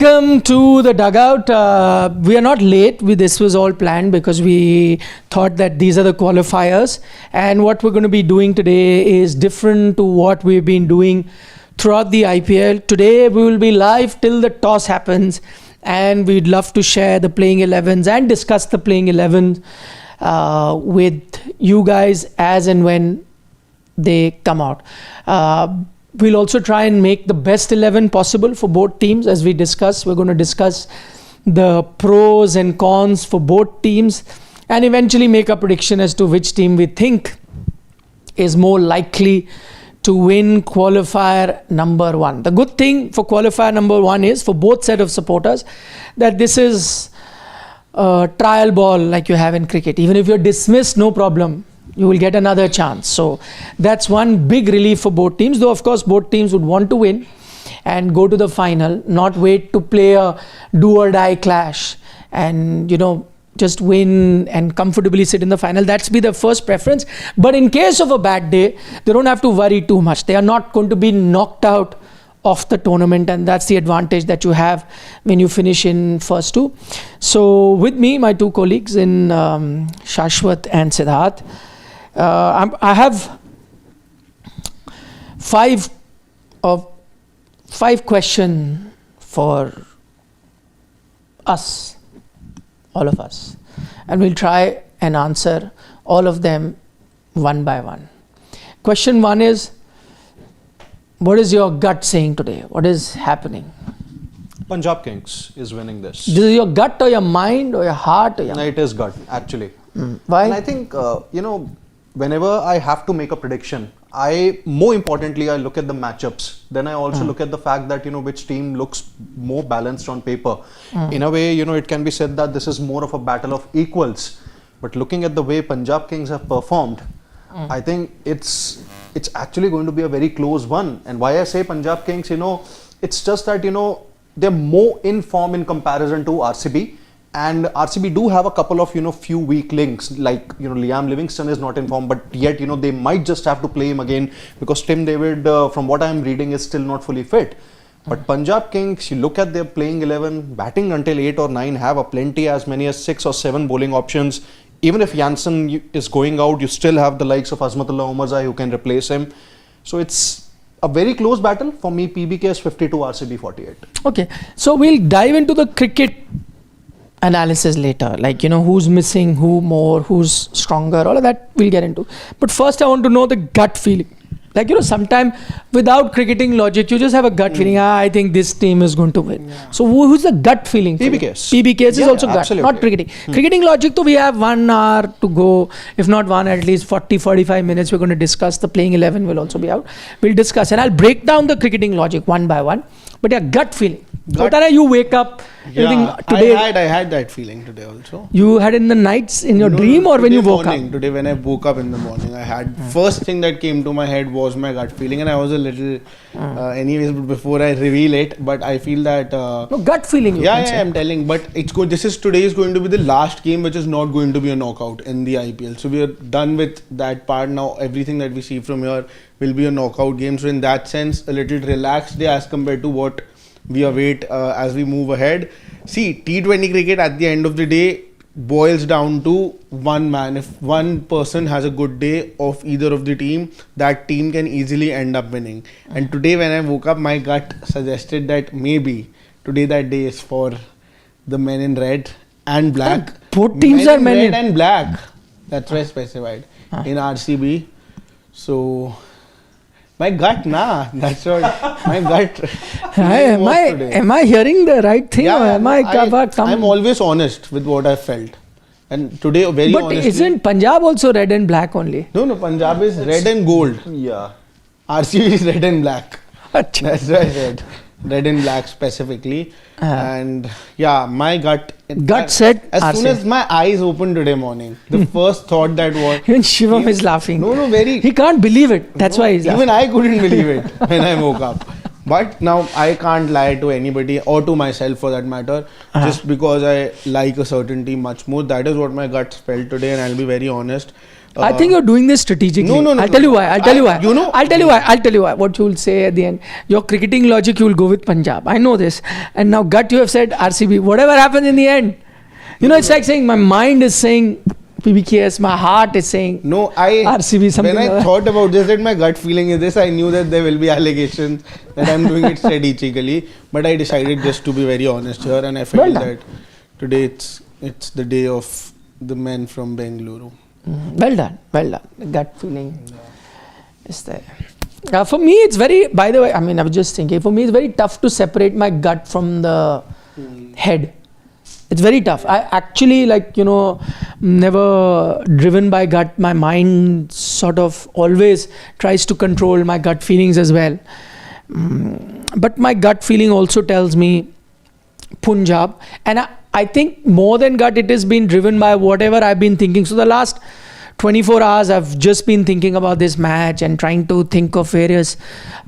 Welcome to the dugout. We are not late. This was all planned because we thought that these are the qualifiers, and what we're going to be doing today is different to what we've been doing throughout the IPL. Today we will be live till the toss happens, and we'd love to share the playing 11s and discuss the playing 11s with you guys as and when they come out. We'll also try and make the best 11 possible for both teams as we discuss. We're going to discuss the pros and cons for both teams and eventually make a prediction as to which team we think is more likely to win qualifier number one. The good thing for qualifier number one is for both set of supporters that this is a trial ball like you have in cricket. Even if you're dismissed, no problem. You will get another chance. So that's one big relief for both teams, though of course both teams would want to win and go to the final, not wait to play a do or die clash and just win and comfortably sit in the final. That's be the first preference. But in case of a bad day, they don't have to worry too much. They are not going to be knocked out of the tournament, and that's the advantage that you have when you finish in first two. So with me, my two colleagues in Shashwat and Siddharth, I have five questions for us, all of us, and we'll try and answer all of them one by one. Question one is, what is your gut saying today? What is happening? Punjab Kings is winning this. This is your gut or your mind or your heart or your... No, it is gut, actually. Why? And I think, whenever I have to make a prediction, more importantly, I look at the matchups. Then I also look at the fact that, which team looks more balanced on paper. In a way, it can be said that this is more of a battle of equals. But looking at the way Punjab Kings have performed, I think it's actually going to be a very close one. And why I say Punjab Kings, it's just that, they're more in form in comparison to RCB. And RCB do have a couple of, few weak links, like, Liam Livingstone is not in form, but yet, they might just have to play him again because Tim David, from what I'm reading, is still not fully fit. But Punjab Kings, you look at their playing 11, batting until 8 or 9, have a plenty, as many as 6 or 7 bowling options. Even if Jansen is going out, you still have the likes of Azmatullah Omarzai who can replace him. So it's a very close battle. For me, PBKS 52, RCB 48. Okay, so we'll dive into the cricket analysis later, like who's missing, who more, who's stronger, all of that we'll get into. But first I want to know the gut feeling. Like sometimes without cricketing logic, you just have a gut feeling, I think this team is going to win. Yeah. So who's the gut feeling? PBKS. PBKS is also gut, not cricketing. Cricketing logic, though, we have 1 hour to go. If not one, at least 40-45 minutes we're going to discuss. The playing 11 will also be out. We'll discuss and I'll break down the cricketing logic one by one. But yeah, gut feeling. You wake up, you think today... I had that feeling today also. You had in the nights in your dream or when you woke up? Today when I woke up in the morning, I had first thing that came to my head was my gut feeling, and I was a little anyways before I reveal it, but I feel that no, gut feeling I'm telling, but it's good. Today is going to be the last game which is not going to be a knockout in the IPL. So we are done with that part now. Everything that we see from here will be a knockout game. So in that sense, a little relaxed day as compared to what we await as we move ahead. See, T20 cricket at the end of the day boils down to one man. If one person has a good day of either of the team, that team can easily end up winning. And today when I woke up, my gut suggested that maybe today that day is for the men in red and black. Both teams are men in red and black. That's why I specified in RCB. So my gut, that's what my gut. Am I hearing the right thing? Yeah, or I'm always honest with what I felt. And today, very honestly. But isn't Punjab also red and black only? No, Punjab is red and gold. Yeah. RCB is red and black. That's what I said. Red and black specifically. And yeah, my gut said as soon as my eyes opened today morning, the first thought that was... Even Shivam is laughing. Very... He can't believe it. That's why he's laughing. Even I couldn't believe it when I woke up. But now I can't lie to anybody or to myself for that matter, just because I like a certain team much more. That is what my gut felt today, and I'll be very honest. I think you're doing this strategically. No. I'll tell you why. I'll tell you why. You know, I'll tell you why. What you will say at the end. Your cricketing logic, you will go with Punjab. I know this. And now gut, you have said RCB. Whatever happens in the end. It's like saying my mind is saying PBKS, my heart is saying RCB. Something when I thought about this, that my gut feeling is this, I knew that there will be allegations that I'm doing it strategically. But I decided just to be very honest here, and I felt that today it's the day of the men from Bengaluru. Well done. The gut feeling is there. For me, it's very, by the way, I was just thinking, for me, it's very tough to separate my gut from the head. It's very tough. I actually, never driven by gut. My mind sort of always tries to control my gut feelings as well. But my gut feeling also tells me Punjab. And I think more than gut, it has been driven by whatever I've been thinking. So the last 24 hours, I've just been thinking about this match and trying to think of various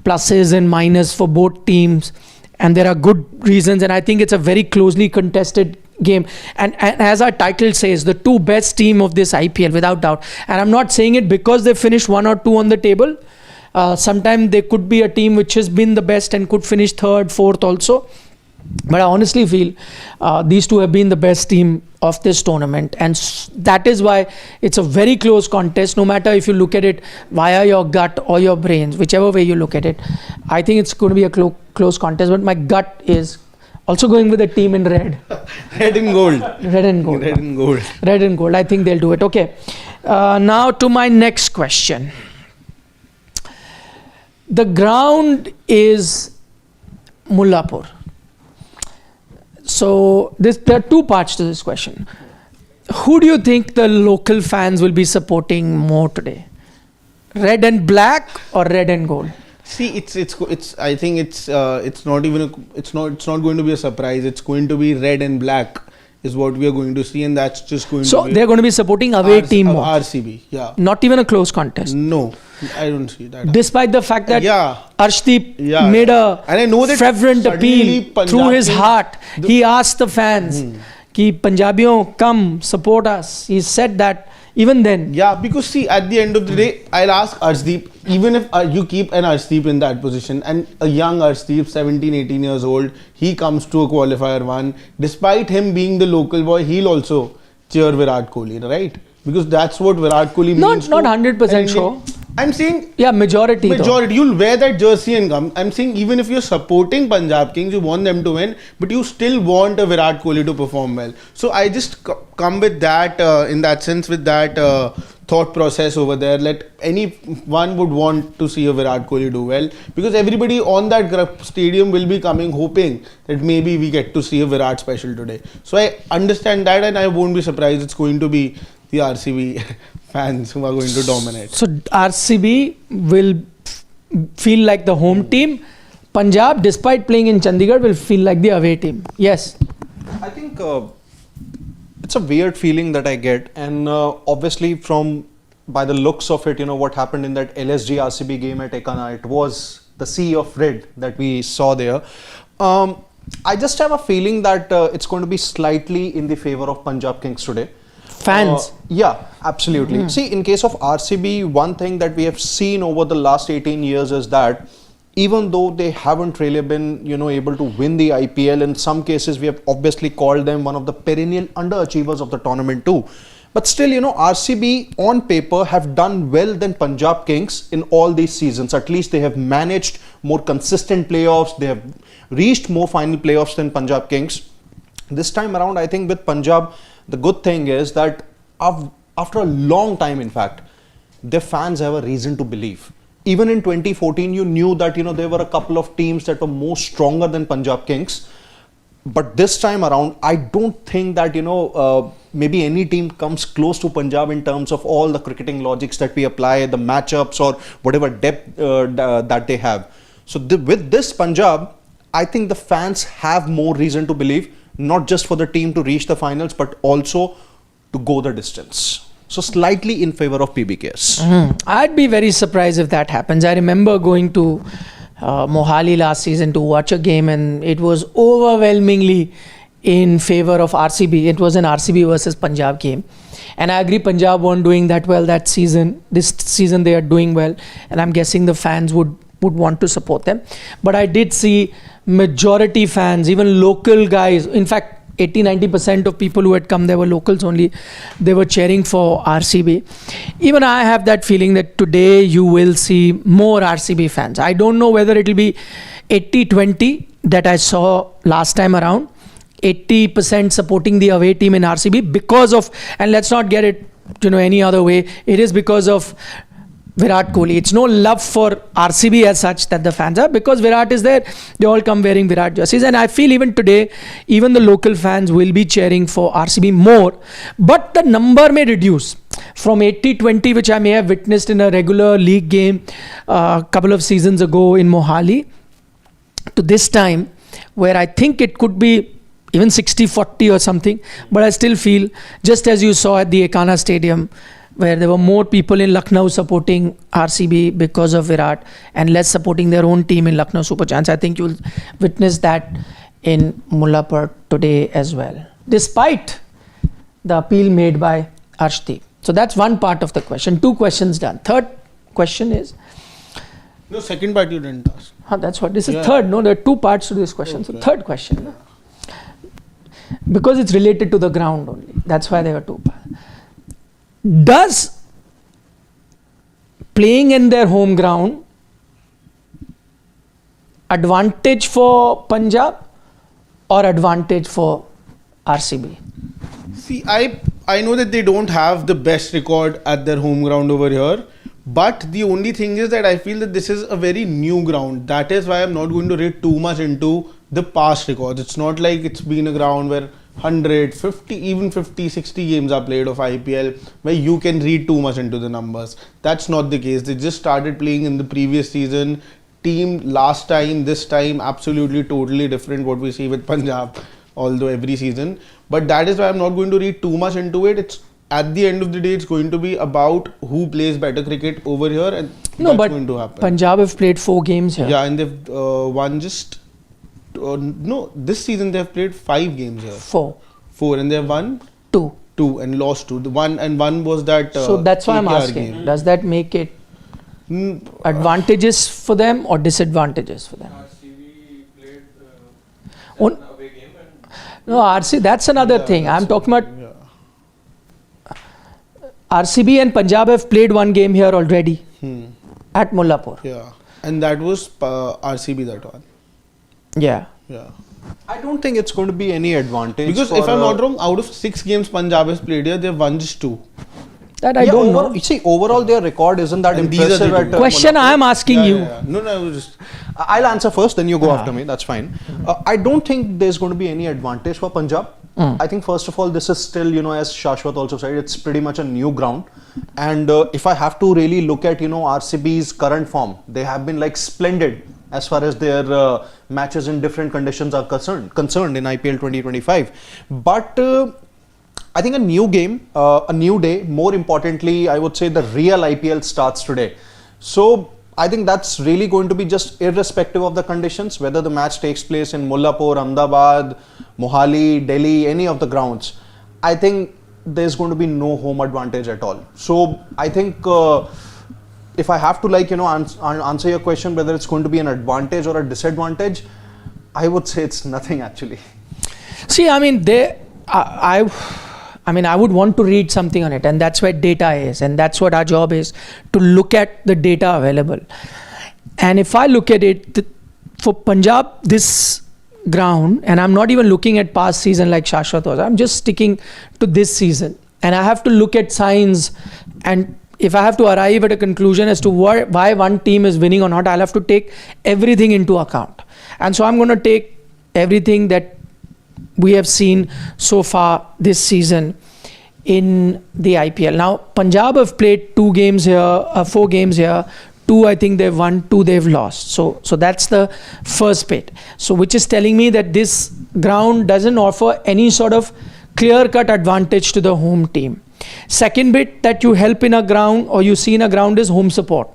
pluses and minuses for both teams. And there are good reasons. And I think it's a very closely contested game. And as our title says, the two best team of this IPL, without doubt. And I'm not saying it because they finished 1 or 2 on the table. Sometimes there could be a team which has been the best and could finish 3rd, 4th also. But I honestly feel these two have been the best team of this tournament, and that is why it's a very close contest. No matter if you look at it via your gut or your brains, whichever way you look at it, I think it's going to be a close contest. But my gut is also going with the team in red. Red and gold. Red and gold. Red and gold. Red and gold. I think they'll do it. Okay. Now to my next question. The ground is Mullapur. So there are 2 parts to this question. Who do you think the local fans will be supporting more today? Red and black or red and gold? See, it's. I think it's not even. It's not going to be a surprise. It's going to be red and black is what we are going to see, and that's just going to be. So they're going to be supporting away team more. RCB, yeah. Not even a close contest. No, I don't see that. Despite the fact that Arshdeep made a and I know that fervent appeal through his heart. He asked the fans, "Ki Punjabiyon, come support us." He said that even then. Yeah, because see, at the end of the day, I'll ask Arshdeep, even if you keep an Arshdeep in that position, and a young Arshdeep, 17, 18 years old, he comes to a qualifier 1. Despite him being the local boy, he'll also cheer Virat Kohli, right? Because that's what Virat Kohli means. Not 100% sure. I'm saying majority. You'll wear that jersey and come. I'm saying even if you're supporting Punjab Kings, you want them to win, but you still want a Virat Kohli to perform well. So I just come with that, in that sense, with that thought process over there. Let anyone would want to see a Virat Kohli do well, because everybody on that stadium will be coming hoping that maybe we get to see a Virat special today. So I understand that, and I won't be surprised it's going to be the RCB fans who are going to dominate. So RCB will feel like the home team. Punjab, despite playing in Chandigarh, will feel like the away team. Yes. I think it's a weird feeling that I get, and obviously by the looks of it, what happened in that LSG RCB game at Ekana, it was the sea of red that we saw there. I just have a feeling that it's going to be slightly in the favor of Punjab Kings today. Fans. Yeah, absolutely. See, in case of RCB, one thing that we have seen over the last 18 years is that even though they haven't really been, able to win the IPL, in some cases we have obviously called them one of the perennial underachievers of the tournament too. But still, RCB on paper have done well than Punjab Kings in all these seasons. At least they have managed more consistent playoffs. They have reached more final playoffs than Punjab Kings. This time around, I think with Punjab, the good thing is that after a long time, in fact, their fans have a reason to believe. Even in 2014, you knew that, there were a couple of teams that were more stronger than Punjab Kings. But this time around, I don't think that, maybe any team comes close to Punjab in terms of all the cricketing logics that we apply, the matchups or whatever depth that they have. So with this Punjab, I think the fans have more reason to believe, not just for the team to reach the finals, but also to go the distance. So slightly in favor of PBKS. I'd be very surprised if that happens. I remember going to Mohali last season to watch a game, and it was overwhelmingly in favor of RCB. It was an RCB versus Punjab game. And I agree Punjab weren't doing that well that season. This season they are doing well. And I'm guessing the fans would want to support them. But I did see majority fans, even local guys. In fact, 80-90% of people who had come there were locals only. They were cheering for RCB. Even I have that feeling that today you will see more RCB fans. I don't know whether it will be 80-20 that I saw last time around. 80% supporting the away team in RCB because of, and let's not get it any other way, it is because of Virat Kohli. It's no love for RCB as such that the fans are, because Virat is there. They all come wearing Virat jerseys, and I feel even today, even the local fans will be cheering for RCB more, but the number may reduce from 80-20, which I may have witnessed in a regular league game a couple of seasons ago in Mohali, to this time where I think it could be even 60-40 or something. But I still feel, just as you saw at the Ekana Stadium, where there were more people in Lucknow supporting RCB because of Virat and less supporting their own team in Lucknow Super Giants, I think you'll witness that in Mullapur today as well, despite the appeal made by AajTak. So that's one part of the question. 2 questions done. Third question is... No, second part you didn't ask. That's what. This is third. No, there are 2 parts to this question. Okay. So third question. No? Because it's related to the ground only. That's why there are 2 parts. Does playing in their home ground advantage for Punjab or advantage for RCB? See, I know that they don't have the best record at their home ground over here, but the only thing is that I feel that this is a very new ground. That is why I'm not going to read too much into the past records. It's not like it's been a ground where 100, 50, even 50, 60 games are played of IPL where you can read too much into the numbers. That's not the case. They just started playing in the previous season. Team last time, this time, absolutely totally different what we see with Punjab, although every season. But that is why I'm not going to read too much into it. It's at the end of the day, it's going to be about who plays better cricket over here, and that's going to happen. Punjab have played 4 games here. Yeah, and they've won just... no, this season they have played 5 games here. 4, and they have won 2 and lost 2. The one was that. So that's why I'm asking. Game. Does that make it advantages for them or disadvantages for them? RCB played an away game. No, RCB. That's another thing. I'm talking about. RCB and Punjab have played 1 game here already at Mullapur. Yeah, and that was RCB that one. Yeah. I don't think it's going to be any advantage. Because if I'm not wrong, out of 6 games Punjab has played here, they've won just 2. That I don't know. You see, overall their record isn't that impressive. At question I am asking you. No, I was just... I'll answer first, then you go after me. That's fine. I don't think there's going to be any advantage for Punjab. I think first of all, this is still, as Shashwat also said, it's pretty much a new ground. And if I have to really look at, RCB's current form, they have been like splendid as far as their matches in different conditions are concerned in IPL 2025. But I think a new game, a new day, more importantly, I would say the real IPL starts today. So I think that's really going to be just irrespective of the conditions, whether the match takes place in Mullapur, Ahmedabad, Mohali, Delhi, any of the grounds. I think there's going to be no home advantage at all. So I think if I have to answer your question whether it's going to be an advantage or a disadvantage, I would say it's nothing actually. See, I mean, I would want to read something on it, and that's where data is, and that's what our job is, to look at the data available. And if I look at it, for Punjab, this ground, and I'm not even looking at past season like Shashwat was, I'm just sticking to this season. And I have to look at signs, and if I have to arrive at a conclusion as to why one team is winning or not, I'll have to take everything into account. And so I'm going to take everything that we have seen so far this season in the IPL. Now, Punjab have played 4 games here. 2 I think they've won, 2 they've lost. So that's the first bit. So which is telling me that this ground doesn't offer any sort of clear-cut advantage to the home team. Second bit that you help in a ground or you see in a ground is home support.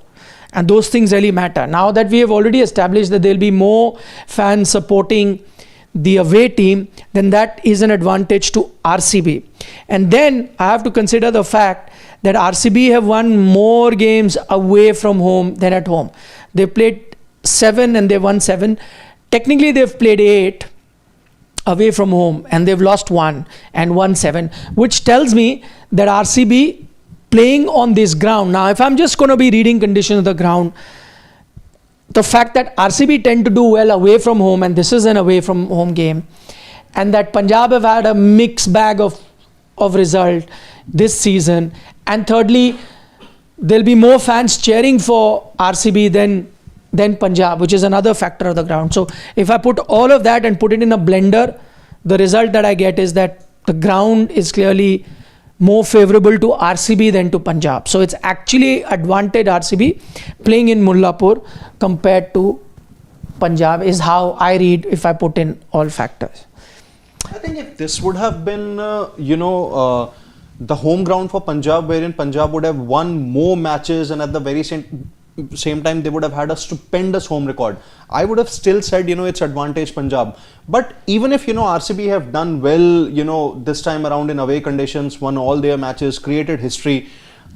And those things really matter. Now that we have already established that there'll be more fans supporting the away team, then that is an advantage to RCB. And then I have to consider the fact that RCB have won more games away from home than at home. They played 7 and they won 7. Technically they've played 8 away from home and they've lost 1 and won 7, which tells me that RCB playing on this ground. Now if I'm just going to be reading conditions of the ground, the fact that RCB tend to do well away from home, and this is an away from home game, and that Punjab have had a mixed bag of result this season, and thirdly there'll be more fans cheering for RCB than Punjab, which is another factor of the ground. So if I put all of that and put it in a blender, the result that I get is that the ground is clearly more favorable to RCB than to Punjab. So it's actually advantage RCB playing in Mullapur compared to Punjab is how I read if I put in all factors. I think if this would have been, the home ground for Punjab, wherein Punjab would have won more matches and at the very same time they would have had a stupendous home record, I would have still said, it's advantage Punjab. But even if, RCB have done well, this time around in away conditions, won all their matches, created history,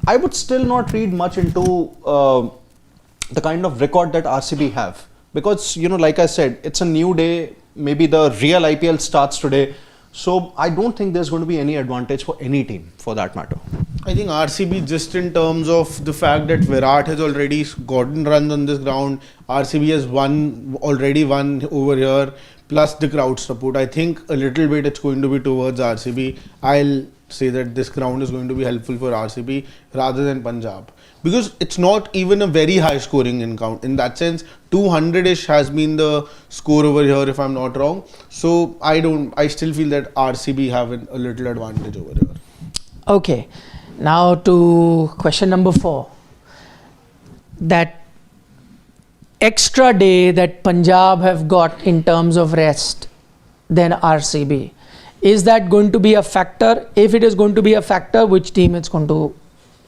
I would still not read much into the kind of record that RCB have. Because, like I said, it's a new day, maybe the real IPL starts today. So I don't think there's going to be any advantage for any team for that matter. I think RCB, just in terms of the fact that Virat has already gotten runs on this ground, RCB has already won over here, plus the crowd support. I think a little bit it's going to be towards RCB. I'll say that this ground is going to be helpful for RCB rather than Punjab. Because it's not even a very high scoring encounter. In that sense, 200-ish has been the score over here, if I'm not wrong. So I still feel that RCB have a little advantage over here. Okay, now to question number 4. That extra day that Punjab have got in terms of rest than RCB, is that going to be a factor? If it is going to be a factor, which team it's going to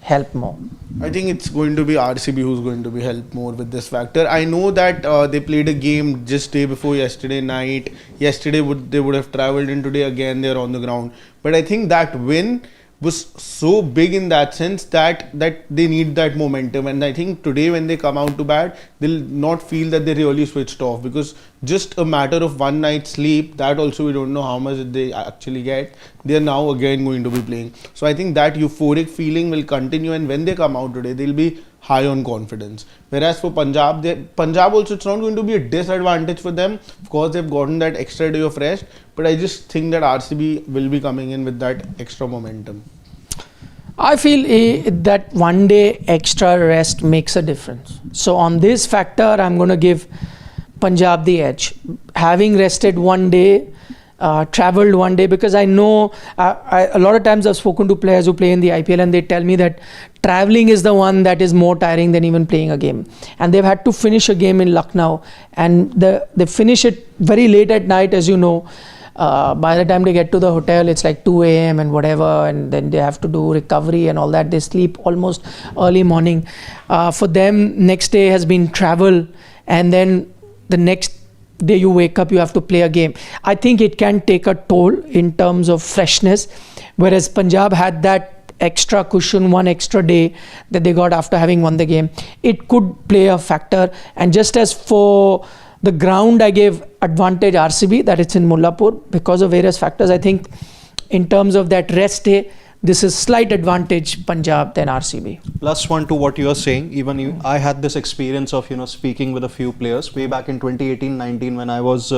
help more? I think it's going to be RCB who's going to be helped more with this factor. I know that they played a game just day before yesterday night. Yesterday they would have travelled, and today again they're on the ground. But I think that win was so big in that sense that they need that momentum. And I think today when they come out to bat, they'll not feel that they really switched off, because just a matter of one night's sleep, that also we don't know how much they actually get. They are now again going to be playing. So I think that euphoric feeling will continue, and when they come out today, they'll be high on confidence. Whereas for Punjab also, it's not going to be a disadvantage for them. Of course, they've gotten that extra day of rest, but I just think that RCB will be coming in with that extra momentum. I feel that 1 day extra rest makes a difference. So on this factor, I'm going to give Punjab the edge. Having rested 1 day, travelled 1 day, because I know a lot of times I've spoken to players who play in the IPL and they tell me that travelling is the one that is more tiring than even playing a game. And they've had to finish a game in Lucknow, and they finish it very late at night, as you know. By the time they get to the hotel, it's like 2 a.m. and whatever, and then they have to do recovery and all that. They sleep almost early morning. For them, next day has been travel, and then the next day you wake up, you have to play a game. I think it can take a toll in terms of freshness, whereas Punjab had that extra cushion, 1 extra day that they got after having won the game. It could play a factor. And just as for the ground, I gave advantage RCB, that it's in Mullapur, because of various factors. I think in terms of that rest day, this is slight advantage Punjab than RCB. Plus one to what you are saying, I had this experience of, speaking with a few players way back in 2018-19 when I was,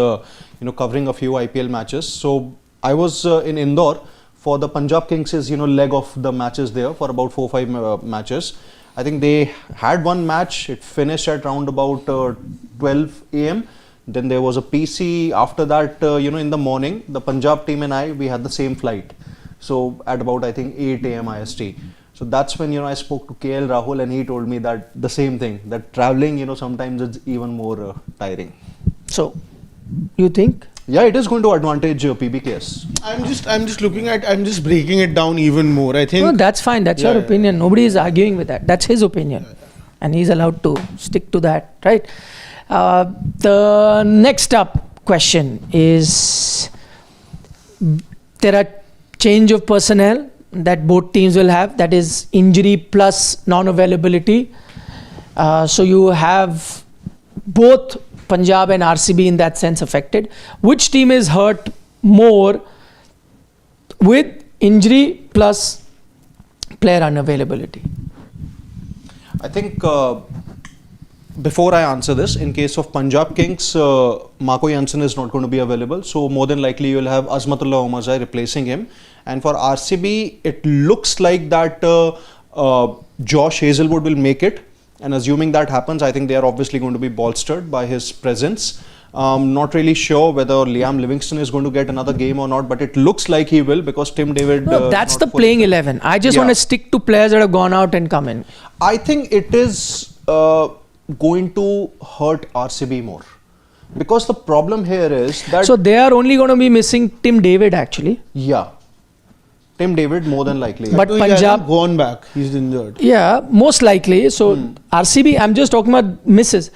covering a few IPL matches. So I was in Indore for the Punjab Kings' leg of the matches there for about 4-5 matches. I think they had one match, it finished at around about 12 a.m. Then there was a PC. After that, in the morning, the Punjab team and we had the same flight. So at about, I think, 8 a.m. IST. So that's when, I spoke to KL Rahul, and he told me that the same thing, that traveling, sometimes it's even more tiring. So, you think? Yeah, it is going to advantage PBKS. I'm just breaking it down even more. I think. No, that's fine. That's your opinion. Nobody is arguing with that. That's his opinion. And he's allowed to stick to that, right? The next up, question is there are change of personnel that both teams will have, that is injury plus non-availability. So you have both Punjab and RCB in that sense affected. Which team is hurt more with injury plus player unavailability? I think before I answer this, in case of Punjab Kings, Marco Jansen is not going to be available. So more than likely you will have Azmatullah Omarzai replacing him. And for RCB, it looks like that Josh Hazlewood will make it. And assuming that happens, I think they are obviously going to be bolstered by his presence. Not really sure whether Liam Livingstone is going to get another game or not, but it looks like he will, because Tim David... No, that's the playing 11. I just want to stick to players that have gone out and come in. I think it is going to hurt RCB more. Because the problem here is that... So they are only going to be missing Tim David actually. Yeah. Tim David more than likely. But He Punjab... hasn't gone back. He's injured. Yeah, most likely. So RCB, I'm just talking about misses.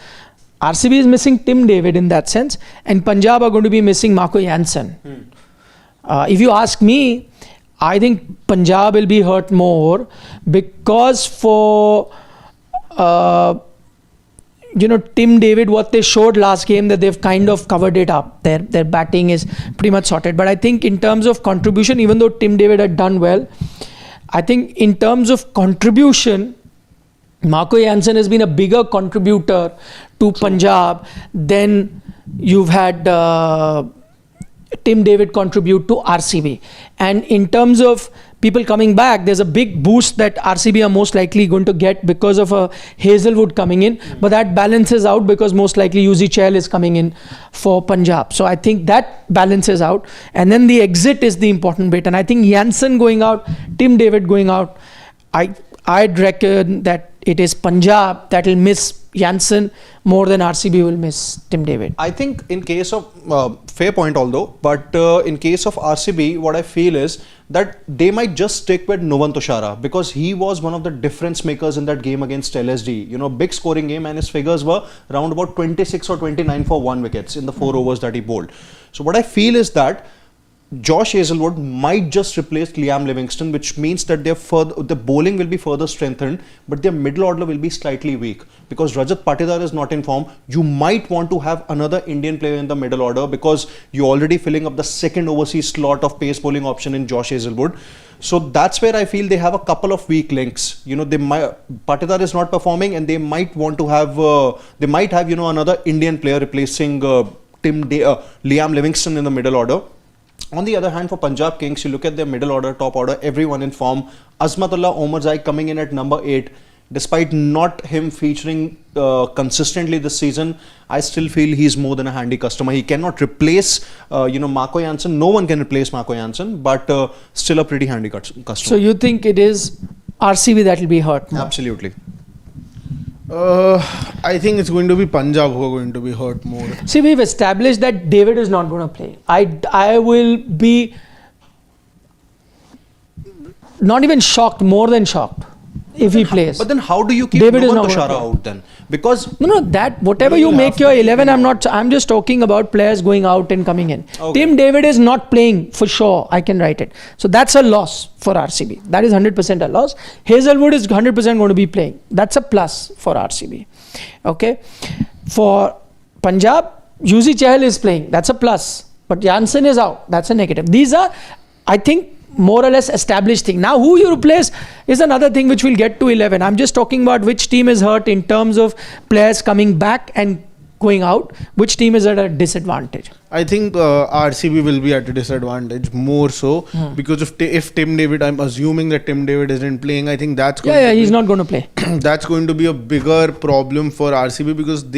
RCB is missing Tim David in that sense, and Punjab are going to be missing Marco Jansen. If you ask me, I think Punjab will be hurt more because for Tim David, what they showed last game, that they've kind of covered it up. Their batting is pretty much sorted. But I think in terms of contribution, even though Tim David had done well, I think in terms of contribution, Marco Jansen has been a bigger contributor to Punjab than you've had Tim David contribute to RCB. And in terms of people coming back, there's a big boost that RCB are most likely going to get because of a Hazlewood coming in. But that balances out because most likely Yuzvendra Chahal is coming in for Punjab. So I think that balances out. And then the exit is the important bit. And I think Jansen going out, Tim David going out, I'd reckon that it is Punjab that will miss Jansen more than RCB will miss Tim David. I think in case of, fair point although, but in case of RCB, what I feel is that they might just stick with Nuwan Tushara, because he was one of the difference makers in that game against LSD. Big scoring game, and his figures were around about 26 or 29 for 1 wickets in the 4 overs that he bowled. So what I feel is that Josh Hazlewood might just replace Liam Livingstone, which means that the bowling will be further strengthened, but their middle order will be slightly weak. Because Rajat Patidar is not in form, you might want to have another Indian player in the middle order, because you're already filling up the second overseas slot of pace bowling option in Josh Hazlewood. So that's where I feel they have a couple of weak links. Patidar is not performing, and they might want to have, another Indian player replacing Liam Livingstone in the middle order. On the other hand, for Punjab Kings, you look at their middle order, top order, everyone in form. Azmatullah Omarzai coming in at number 8. Despite not him featuring consistently this season, I still feel he's more than a handy customer. He cannot replace, Marco Jansen. No one can replace Marco Jansen, but still a pretty handy customer. So you think it is RCB that will be hurt more? Absolutely. I think it's going to be Punjab who are going to be hurt more. See, we've established that David is not going to play. I will be not even shocked, more than shocked, if he plays. But then how do you keep David Nuwan Tushara out then? Because that whatever you make your 11, I'm just talking about players going out and coming in. Okay. Tim David is not playing for sure. I can write it. So that's a loss for RCB. That is 100% a loss. Hazlewood is 100% going to be playing. That's a plus for RCB. Okay. For Punjab, Yuzvendra Chahal is playing. That's a plus. But Jansen is out. That's a negative. These are, I think, more or less established thing. Now who you replace is another thing which we'll get to 11. I'm just talking about which team is hurt in terms of players coming back and going out. Which team is at a disadvantage? I think RCB will be at a disadvantage more so because if Tim David, I'm assuming that Tim David isn't playing, I think that's going to he's not going to play. That's going to be a bigger problem for RCB because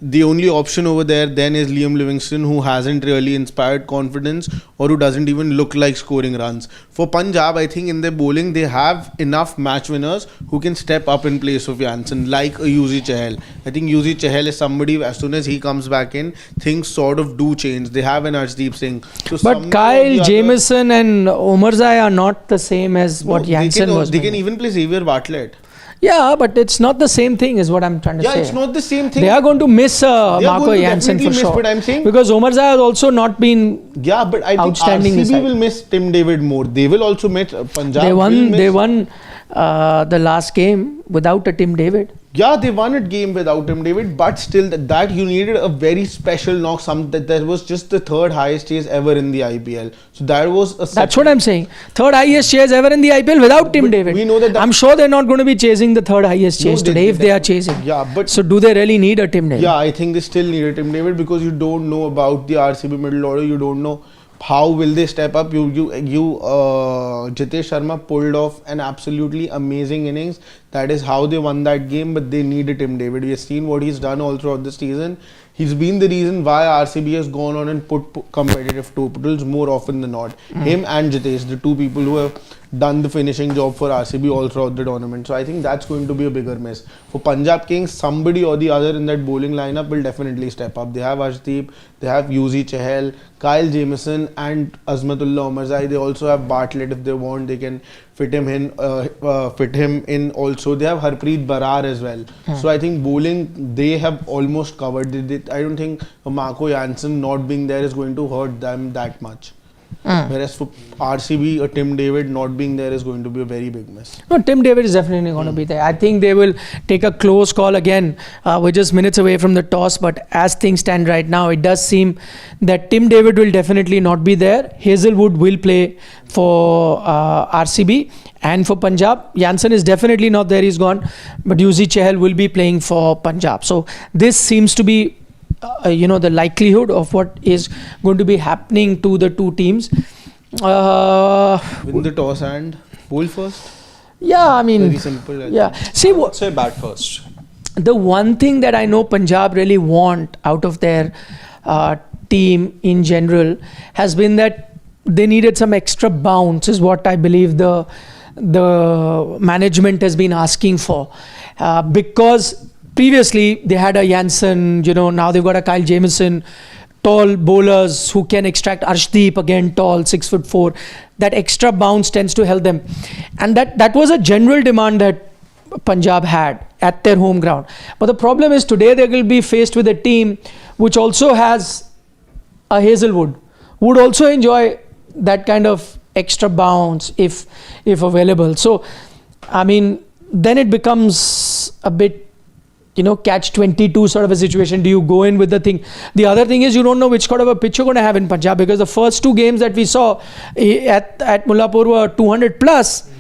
the only option over there then is Liam Livingstone, who hasn't really inspired confidence or who doesn't even look like scoring runs. For Punjab, I think in their bowling, they have enough match winners who can step up in place of Jansen, like a Yuzvendra Chahal. I think Yuzvendra Chahal is somebody, as soon as he comes back in, things sort of do change. They have an Arshdeep Singh. So but Kyle, Jamieson and Omarzai are not the same as what Jansen was. They can even play Xavier Bartlett. Yeah, but it's not the same thing, is what I'm trying to say. Yeah, it's not the same thing. They are going to miss They are Marco going to Jansen definitely for miss, sure. but I'm saying- Because Omarzai has also not been Yeah, but I think outstanding this RCB side. will miss Tim David more. They will also miss Punjab. They will won. miss- They won the last game without a Tim David. Yeah, they won a game without Tim David, but still that you needed a very special knock. That was just the third highest chase ever in the IPL. So that was a. That's what I'm saying. Third highest chase ever in the IPL without Tim But David. we know that I'm sure they're not going to be chasing the third highest chase today if they are chasing. Yeah, but So do they really need a Tim David? yeah, I think they still need a Tim David because you don't know about the RCB middle order. You don't know how will they step up. Jitesh Sharma pulled off an absolutely amazing innings. That is how they won that game. But they need a Tim David. We have seen what he's done all throughout the season. He's been the reason why RCB has gone on and put competitive totals more often than not. Him and Jitesh, the two people who have done the finishing job for RCB all throughout the tournament. So I think that's going to be a bigger miss. For Punjab Kings, somebody or the other in that bowling lineup will definitely step up. They have Arshdeep, they have Yuzvendra Chahal, Kyle Jamieson and Azmatullah Omarzai. They also have Bartlett if they want. They can fit him in also. They have Harpreet Barar as well. So I think bowling they have almost covered. I don't think Marco Jansen not being there is going to hurt them that much. Whereas for RCB, a Tim David not being there is going to be a very big miss. No, Tim David is definitely going to be there. I think they will take a close call again. We're just minutes away from the toss, but as things stand right now, it does seem that Tim David will definitely not be there. Hazlewood will play for RCB and for Punjab. Jansen is definitely not there, he's gone. But Yuzvendra Chahal will be playing for Punjab. So this seems to be the likelihood of what is going to be happening to the two teams. Win the toss and bowl first. Yeah, I mean, Very simple. yeah. See, Let's say bat first. the one thing that I know Punjab really want out of their team in general has been that they needed some extra bounce, is what I believe the management has been asking for, because previously they had a Jansen, now they've got a Kyle Jamieson, tall bowlers who can extract. Arshdeep again tall, 6'4". That extra bounce tends to help them, and that was a general demand that Punjab had at their home ground. But the problem is today they will be faced with a team which also has a Hazlewood, who would also enjoy that kind of extra bounce if available. So I mean, then it becomes a bit catch 22 sort of a situation. Do you go in with the thing? The other thing is you don't know which sort of a pitch you're going to have in Punjab, because the first two games that we saw at Mullapur were 200 plus.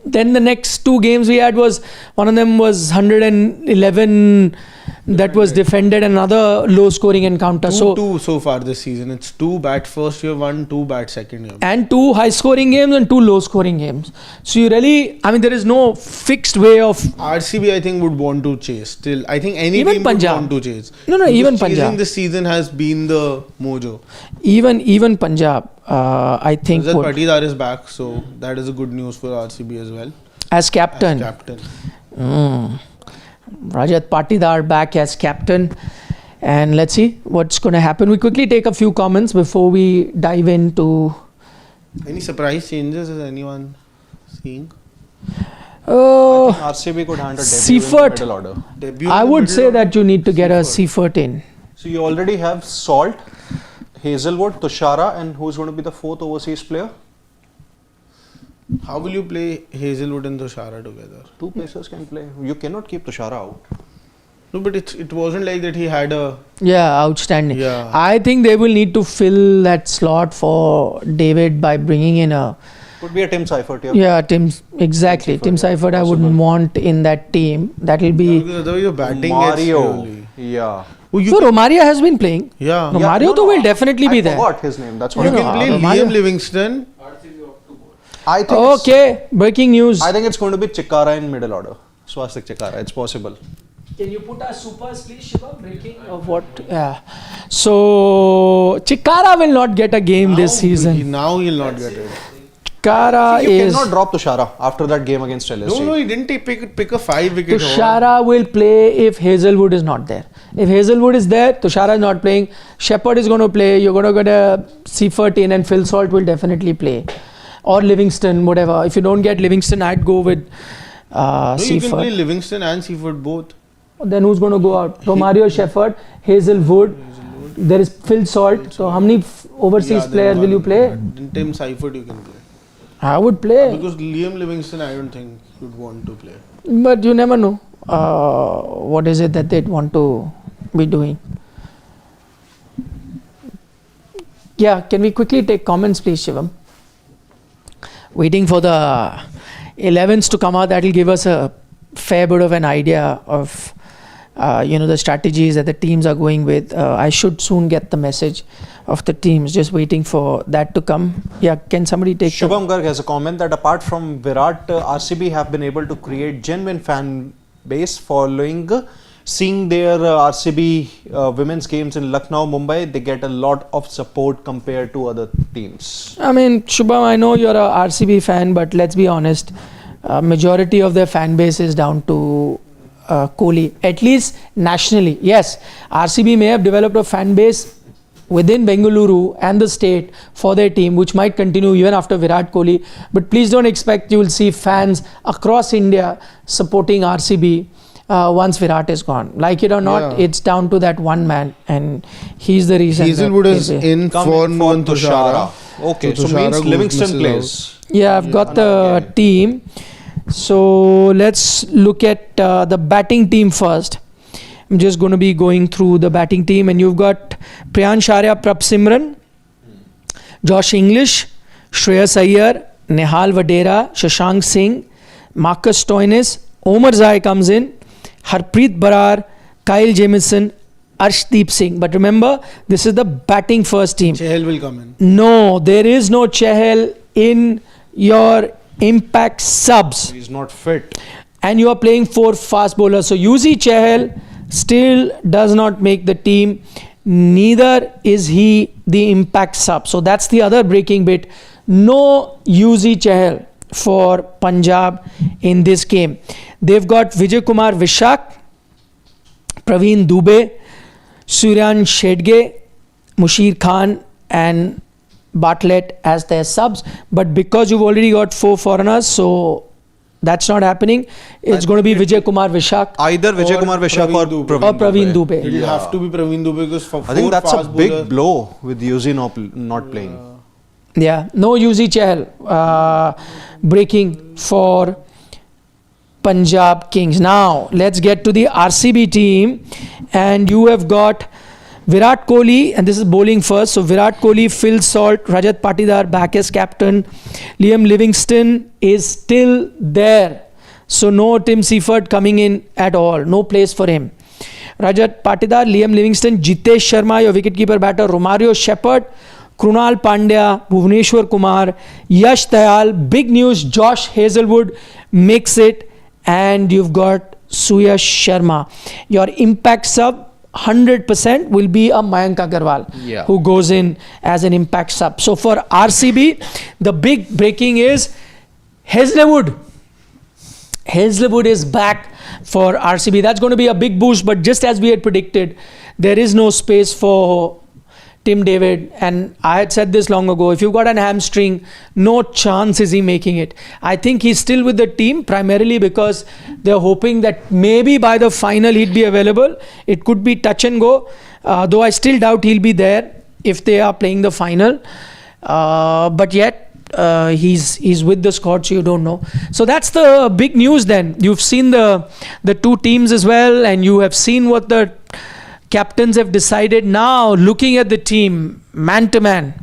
Then the next two games we had was, one of them was 111 that was defended, another low scoring encounter. Two so far this season. It's 2 bat first year, 1 2 bat second year. And 2 high scoring games and 2 low scoring games. So you really, I mean, there is no fixed way of. RCB I think would want to chase still. I think any Even team Punjab. would want to chase. No, Because even chasing Punjab. this season has been the mojo. Even Punjab, I think, Rajat would, Patidar is back, so that is a good news for RCB as well. as captain. As captain. Rajat Patidar back as captain, and let's see what's going to happen. We quickly take a few comments before we dive into. Any surprise changes is anyone seeing? RCB could handle debut in the Seifert. middle order. Debut I in the would middle say order? that you need to get a Seifert. Seifert in. So you already have Salt, Hazlewood, Tushara, and who's going to be the fourth overseas player? How will you play Hazlewood and Tushara together? Two pacers can play. You cannot keep Tushara out. No, but it wasn't like that he had a. Yeah, outstanding. Yeah. I think they will need to fill that slot for David by bringing in a. Could be a Tim Seifert here. Yeah, exactly. Tim Seifert I wouldn't want in that team. That will be. Because otherwise your batting Mario. gets really. Yeah. Oh, you So Romaria has been playing. yeah. No, Mario though will definitely be there. I forgot his name. That's what You No, can no, play Mario. Liam Livingston. RCB up to board. I think it's- Okay, breaking news. I think it's going to be Chikara in middle order. Swastik Chikara. It's possible. Can you put our supers, please, Shiva? Breaking of what? Yeah. So Chikara will not get a game this season. Now he'll not get it. Chikara You is. cannot drop Tushara after that game against LSG. No, he didn't pick a 5-wicket. Tushara will play if Hazlewood is not there. If Hazlewood is there, Tushara is not playing. Shepherd is going to play. You're going to get a Seifert in, and Phil Salt will definitely play. Or Livingston, whatever. If you don't get Livingston, I'd go with No, you can play Seaford. Livingston and Seaford both. Then who's going to go out? Romario Shepherd, Hazlewood. There is Phil Salt. So how many overseas then players will you one- play? Then Tim Seifert you can play. I would play, Because Liam Livingston, I don't think you'd want to play. but you never know. What is it that they'd want to be doing? Yeah, can we quickly take comments, please, Shivam? Waiting for the 11s to come out. That will give us a fair bit of an idea of the strategies that the teams are going with. I should soon get the message of the teams. Just waiting for that to come. Yeah, can somebody take? Shubham Garg has a comment that apart from Virat, RCB have been able to create genuine fan base following seeing their RCB women's games in Lucknow, Mumbai. They get a lot of support compared to other teams. I mean, Shubham, I know you're a RCB fan, but let's be honest. Majority of their fan base is down to Kohli, at least nationally. Yes, RCB may have developed a fan base within Bengaluru and the state for their team, which might continue even after Virat Kohli. But please don't expect you will see fans across India supporting RCB once Virat is gone. Like it or not, Yeah. it's down to that one man, and he's the reason. Hazlewood that is they- in for Nuwan Tushara. Okay, So so means Tushara goes Livingston misses plays. Yeah, I've got the team. So let's look at the batting team first. I'm just going to be going through the batting team, and you've got Priyansh Arya, Prab Simran, Josh English, Shreyas Iyer, Nehal Vadera, Shashank Singh, Marcus Stoinis, Omar Zai comes in, Harpreet Barar, Kyle Jamieson, Arshdeep Singh. But remember, this is the batting first team. Chahal will come in. No, there is no Chahal in your impact subs, He's not fit. and you are playing 4 fast bowlers. So Yuzi Chahal still does not make the team. Neither is he the impact sub. So that's the other breaking bit. No Yuzi Chahal for Punjab in this game. They've got Vijay Kumar Vishak, Praveen Dubey, Suryan Shedge, Mushir Khan and Bartlett as their subs. But because you've already got 4 foreigners, so that's not happening. It's going to be Vijay Kumar Vishak Either Vijay Kumar Vishak or Praveen Dubey. or Praveen Dubey. It'll have to be Praveen Dubey because for I think 4 that's a fast big bowlers- blow with Yuzi not playing. Yeah, no Yuzi Chahal breaking for Punjab Kings. Now, let's get to the RCB team. And you have got Virat Kohli, and this is bowling first. So, Virat Kohli, Phil Salt, Rajat Patidar back as captain. Liam Livingston is still there. So, no Tim Seifert coming in at all. No place for him. Rajat Patidar, Liam Livingston, Jitesh Sharma, your wicketkeeper batter, Romario Shepherd, Krunal Pandya, Bhuvneshwar Kumar, Yash Dayal. Big news, Josh Hazlewood makes it, and you've got Suyash Sharma. Your impact sub 100% will be a Mayank Agarwal, Yeah. who goes in as an impact sub. So for RCB, the big breaking is Hazlewood. Hazlewood is back for RCB. That's going to be a big boost, but just as we had predicted, there is no space for Tim David, and I had said this long ago, if you've got an hamstring, no chance is he making it. I think he's still with the team primarily because they're hoping that maybe by the final he'd be available. It could be touch and go, though I still doubt he'll be there if they are playing the final. But yet he's with the squad, so you don't know. So that's the big news then. You've seen the 2 teams as well, and you have seen what the captains have decided. Now looking at the team man to man,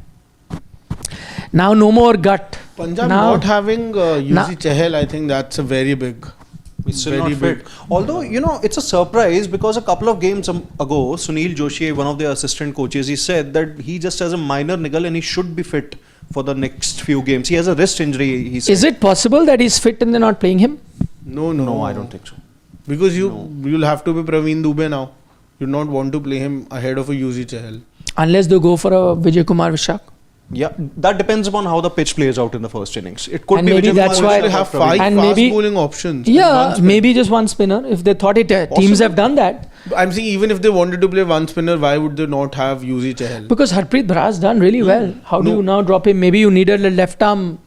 now no more gut. Punjab Now- not having Yuzi Chahal, I think that's a very big. He's still very not fit. Although, it's a surprise because a couple of games ago, Sunil Joshi, one of the assistant coaches, he said that he just has a minor niggle and he should be fit for the next few games. He has a wrist injury, he said. Is it possible that he's fit and they're not playing him? No, No, I don't think so. Because you'll have to be Praveen Dubey now. You'd not want to play him ahead of a Yuzi Chahal. Unless they go for a Vijay Kumar Vishak. Yeah, that depends upon how the pitch plays out in the first innings. It could And be maybe Vijay that's Kumar why- Vishak They or have Praveen. 5 And fast maybe- bowling options. and Yeah, one spin. maybe just one spinner if they thought it. Teams have done that I'm saying even if they wanted to play one spinner, why would they not have Yuzi Chahal? because Harpreet Brar has done really well. How do No. you now drop him? Maybe you needed a left arm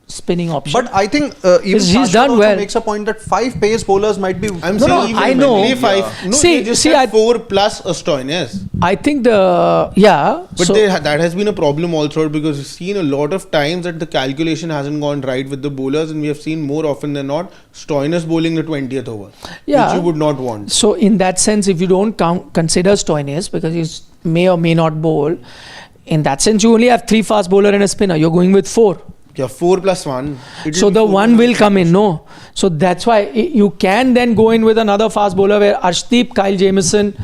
spinning option. But I think even He's Shashwat done also well. makes a point that 5 pace bowlers might be. I'm No, saying no, even I know. only 5. No, See- they just see, said I- 4 plus a Stoinis. I think But That has been a problem all throughout, because we've seen a lot of times that the calculation hasn't gone right with the bowlers, and we have seen more often than not Stoinis bowling the 20th over, Yeah. which you would not want. So in that sense, if you don't consider Stoinis, because he may or may not bowl, in that sense you only have 3 fast bowler and a spinner. You're going with 4. Yeah, 4 plus 1. So the one will come in, no? So that's why you can then go in with another fast bowler where Arshdeep, Kyle Jamieson,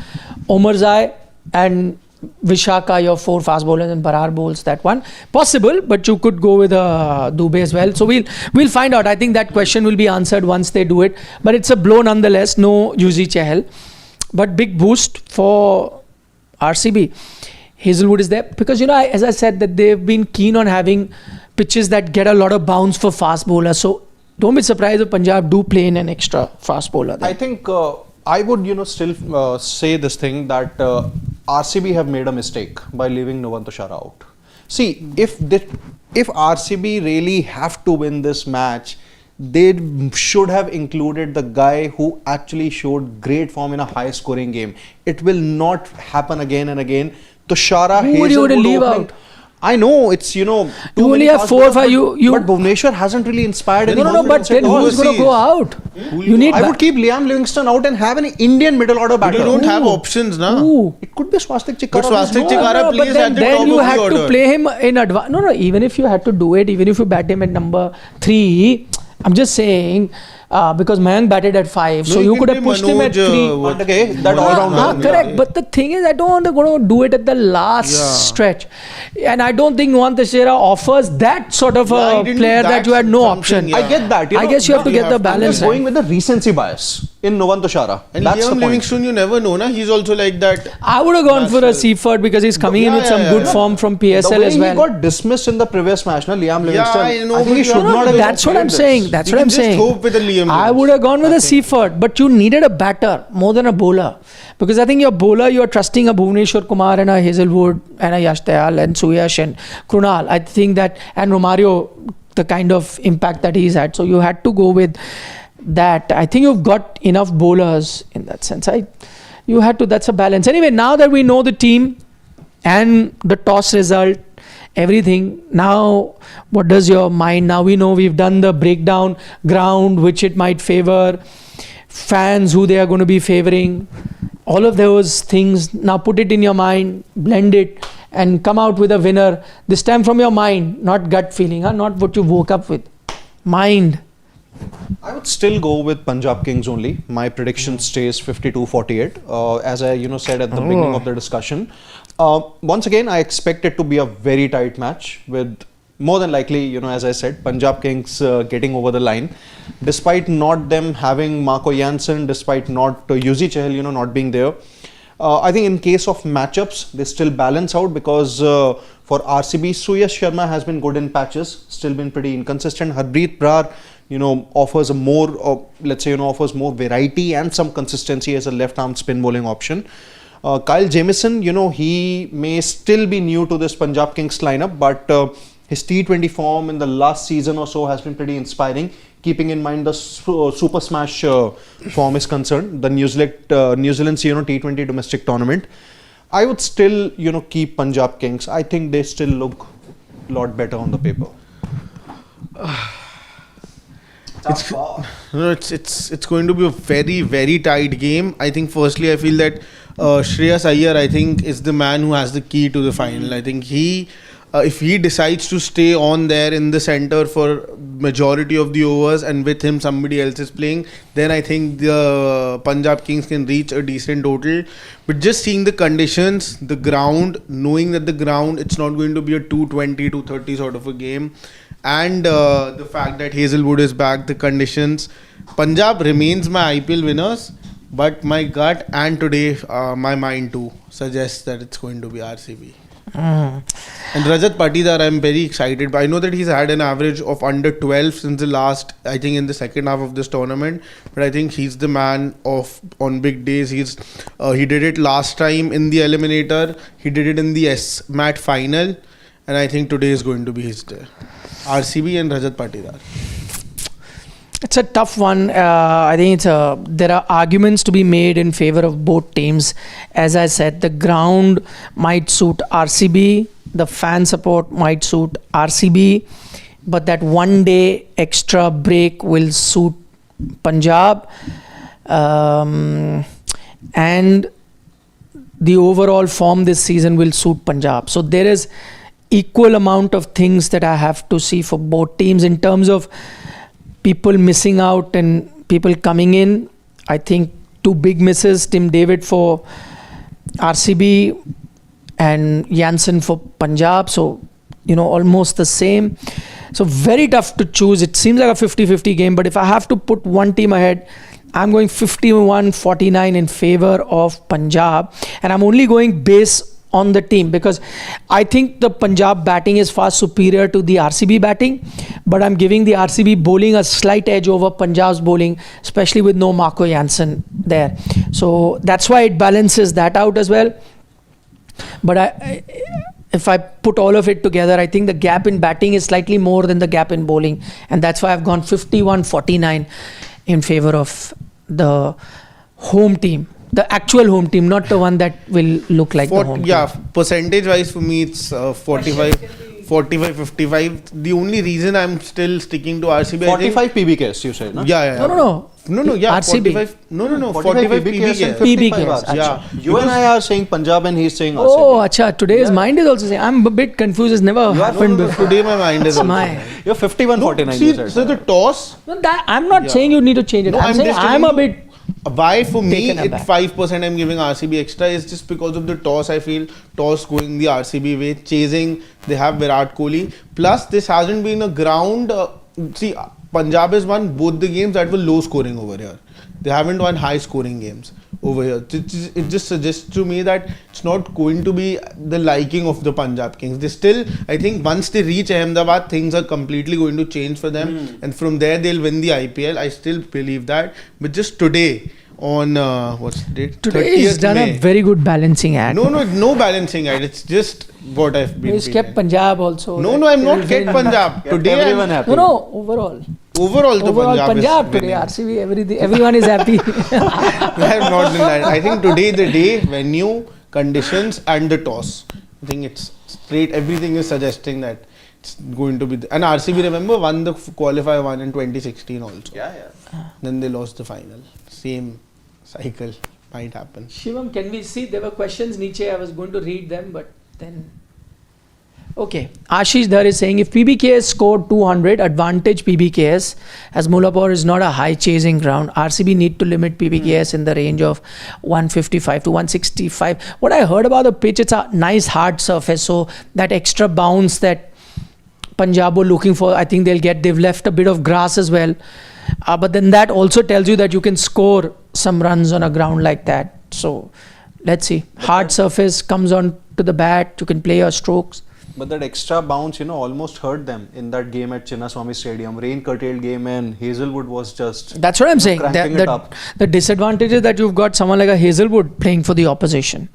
Omarzai and Vishaka, your 4 fast bowlers, and Barar bowls that one. Possible, but you could go with Dubey as well. So we'll find out. I think that question will be answered once they do it. But it's a blow nonetheless. No Yuzvendra Chahal. But big boost for RCB. Hazlewood is there because, as I said, that they've been keen on having pitches that get a lot of bounce for fast bowlers. So don't be surprised if Punjab do play in an extra fast bowler there. I think I would still say this thing that RCB have made a mistake by leaving Yuzvendra Chahal out. See, if RCB really have to win this match, they should have included the guy who actually showed great form in a high scoring game. It will not happen again and again. Tushara, Who would you Hazlewood leave opening- out? I know it's too You many only have fast 4 or bowlers, 5. But Bhuvneshwar hasn't really inspired any. No, but confidence then at all. who's going to go out? You need. I would keep Liam Livingston out and have an Indian middle order But batter. you don't have options now. Ooh. It could be Swastik Chikara. But Swastik No, Chikara but plays at the then top you of the had to order. play him in advance. No, even if you had to do it, even if you bat him at number 3, I'm just saying, because Mayank batted at 5, so you could have pushed him at 3. Okay, that all-rounder. Correct, but the thing is, I don't want to go to do it at the last stretch, and I don't think Nuwan Teixeira offers that sort of Yeah, he a didn't player do that you had no something, option. yeah. I get that. I guess you have to you get the have to- I'm balance just going right. with the recency bias in Yuzvendra Chahal. And That's the Liam point. Livingston, you never know, na? He's also like that. I would have gone for a Seaford because he's coming in with some good form from The PSL way as he well. got dismissed in the previous match, na, Liam Livingston. I know, think but he should no, not have. That's what I'm saying. That's You what can I'm just saying. hope with a Liam I would have gone with a Seaford, but you needed a batter more than a bowler. Because I think your bowler, you're trusting a Bhuvneshwar Kumar and a Hazlewood and a Yash Dayal and Suyash and Krunal. I think that, and Romario, the kind of impact that he's had. So you had to go with that. I think you've got enough bowlers in that sense. You had to, that's a balance. Anyway, now that we know the team and the toss result, everything, now what does your mind, now we know we've done the breakdown, ground which it might favor, fans who they are going to be favoring, all of those things. Now put it in your mind, blend it and come out with a winner, this time from your mind, not gut feeling, not what you woke up with, mind. I would still go with Punjab Kings only. My prediction stays 52-48. As I said at the beginning of the discussion. Once again, I expect it to be a very tight match with more than likely, as I said, Punjab Kings getting over the line. Despite not them having Marco Jansen, despite not Yuzvendra Chahal, not being there. I think in case of matchups, they still balance out because for RCB, Shreyas Sharma has been good in patches, still been pretty inconsistent. Harpreet Brar, offers a more, offers more variety and some consistency as a left-arm spin bowling option. Kyle Jamieson, he may still be new to this Punjab Kings lineup, but his T20 form in the last season or so has been pretty inspiring, keeping in mind the Super Smash form is concerned, the New Zealand's T20 domestic tournament. I would still, keep Punjab Kings. I think they still look a lot better on the paper. It's going to be a very, very tight game. I think firstly I feel that Shreyas Iyer, I think, is the man who has the key to the final. I think if he decides to stay on there in the center for majority of the overs and with him somebody else is playing, then I think the Punjab Kings can reach a decent total. But just seeing the conditions, the ground, knowing that the ground, it's not going to be a 220, 230 sort of a game, and the fact that Hazlewood is back, the conditions, Punjab remains my IPL winners, but my gut and today my mind too suggests that it's going to be RCB. And Rajat Patidar, I'm very excited, but I know that he's had an average of under 12 since the last, I think in the second half of this tournament, but I think he's the man on big days. He did it last time in the eliminator, he did it in the S-Mat final, and I think today is going to be his day. RCB and Rajat Patidar. It's a tough one. I think there are arguments to be made in favor of both teams. As I said, the ground might suit RCB, the fan support might suit RCB, but that 1 day extra break will suit Punjab, and the overall form this season will suit Punjab. So there is equal amount of things that I have to see for both teams in terms of people missing out and people coming in. I think 2 big misses, Tim David for RCB and Jansen for Punjab. So, almost the same. So very tough to choose. It seems like a 50-50 game, but if I have to put one team ahead, I'm going 51-49 in favor of Punjab. And I'm only going based on the team because I think the Punjab batting is far superior to the RCB batting, but I'm giving the RCB bowling a slight edge over Punjab's bowling, especially with no Marco Jansen there. So that's why it balances that out as well. But if I put all of it together, I think the gap in batting is slightly more than the gap in bowling, and that's why I've gone 51-49 in favor of the home team. The actual home team, not the one that will look like the home team. Yeah, percentage wise for me it's 45-55. The only reason I'm still sticking to RCB, 45 PBKS, you said, no? Yeah. No, yeah. RCB. 45 PBKS. and 55 PBKS. RCB. Yeah. You and I are saying Punjab and he's saying RCB. Oh, acha, today's mind is also saying. I'm a bit confused. It's never happened before. Today my mind is It's my. You're 51-49, you said. So the toss, No, I'm not saying you need to change it. No, I'm I'm saying just I'm telling a you- bit. why for me Taken at aback. 5% I'm giving RCB extra is just because of the toss. I feel toss going the RCB way, chasing. They have Virat Kohli. Plus this hasn't been a ground. See, Punjab has won both the games that were low scoring over here. They haven't won high scoring games over here. It just suggests to me that it's not going to be the liking of the Punjab Kings. They still, I think once they reach Ahmedabad, things are completely going to change for them. And from there they'll win the IPL. I still believe that. But just today on, what's the date? Today he's 30th done May. a very good balancing act. No balancing act. It's just what I've been He's kept feeling. Punjab also. No, Like, I'm not kept Punjab. Kept Today everyone I'm, happy. No, overall. overall the Punjab is today, winning. RCB, everyone is happy. I have not done that. I think today the day, venue, conditions and the toss. I think it's straight. Everything is suggesting that it's going to be. And RCB, remember, won the qualifier one in 2016 also. Yeah. Then they lost the final. Same cycle might happen. Shivam, can we see? There were questions, Nietzsche. I was going to read them, but then. Okay. Ashish Dhar is saying if PBKS scored 200, advantage PBKS, as Mullapur is not a high chasing ground. RCB need to limit PBKS in the range of 155 to 165. What I heard about the pitch, it's a nice hard surface. So that extra bounce that Punjab were looking for, I think they'll get. They've left a bit of grass as well. But then that also tells you that you can score some runs on a ground like that. So let's see. Hard surface comes on to the bat. You can play your strokes. But that extra bounce, almost hurt them in that game at Chinnaswamy Stadium. Rain curtailed game and Hazlewood was just... That's what I'm saying. cranking it up. The disadvantage is that you've got someone like a Hazlewood playing for the opposition.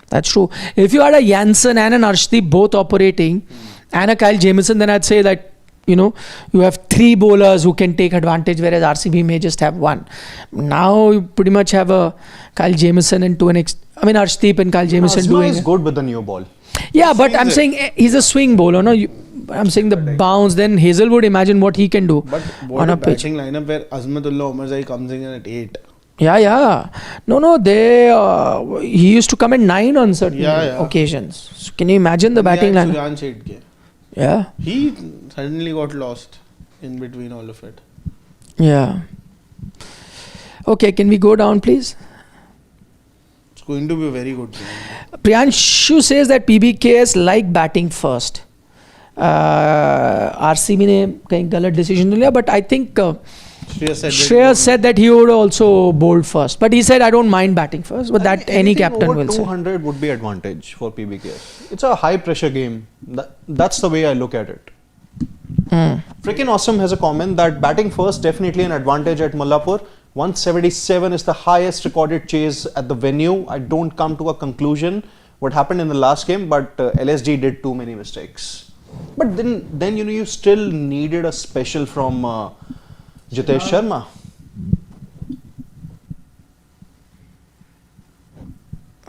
That's true. If you had a Jansen and an Arshdeep both operating and a Kyle Jamieson, then I'd say that you have 3 bowlers who can take advantage, whereas RCB may just have 1. Now you pretty much have a Kyle Jamieson and Arshdeep and Kyle Jamieson Asma doing is it. good with the new ball. Yeah, but I'm Swings saying he's a swing bowler. No, I'm saying the bounce. Then Hazlewood, imagine what he can do But what on a a pitch. batting lineup where Azmatullah Omarzai comes in at 8. Yeah. No, he used to come at 9 on certain Yeah. occasions. So can you imagine the batting line? Suryan Shetke. Yeah. He suddenly got lost in between all of it. Yeah. Okay, can we go down, please? It's going to be a very good game. Priyanshu says that PBKS like batting first. RCB ने कहीं गलत decision लिया, but I think Shreyas said that he would also bowl first. But he said, I don't mind batting first. But that any captain over will say. 200 would be advantage for PBKS. It's a high pressure game. That's the way I look at it. Freaking Awesome has a comment that batting first definitely an advantage at Mullapur. 177 is the highest recorded chase at the venue. I don't come to a conclusion what happened in the last game, but LSG did too many mistakes. But then you still needed a special from Jitesh Sharma.